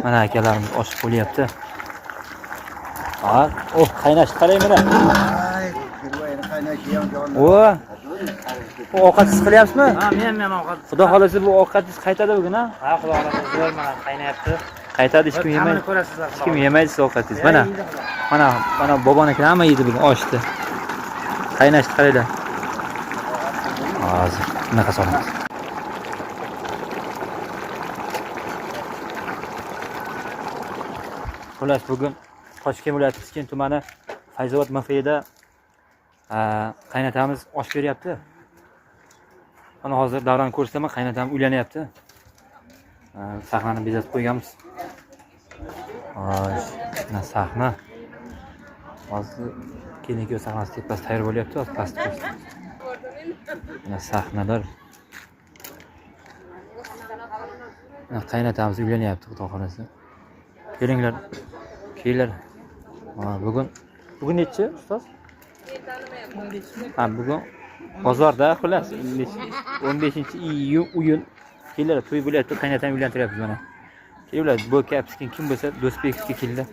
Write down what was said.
Mana akalarimiz oshib bo'lyapti. Ha, qaynashni qarang mana. Bu ovqatsiz qilyapsizmi? Ha, men ovqat. Xudo xolasa bu ovqatingiz qaytadi bugun, ha? Ha, xudo xolasa zo'r mana qaynayapti. Qaytadi, hech kim yemaydi. Hech kim yemaydi siz ovqatingiz. Mana bobonikini hamma yedi bugun oshdi. Qaynashni qaranglar. Hozir bunaqa solamiz. Xullas bugun Toshkent viloyati Piskent tumani Fayzobod MFida qaynatamiz osh beryapti. Mana hozir Davron ko'rsataman, qaynatam uylanyapti. Sahnani bezatib qo'yganmiz. Mana sahna. Hozir kelinki sahnasi tepasida tayyor bo'lyapti, hozir pastda ko'rsatamiz. Mana sahnalar. Mana qaynatamiz uylanyapti, xudo xolasa. Kelinglar. Kelinglar. Bugun nechi, ustoz? Ha, bugun bozorda xullas 15-iyun kelinglar, to'y bo'lyapti, qaynatani uylantiryapmiz mana. Kelinglar, bu Piskent kim bo'lsa, Do'stbekovga kelinglar.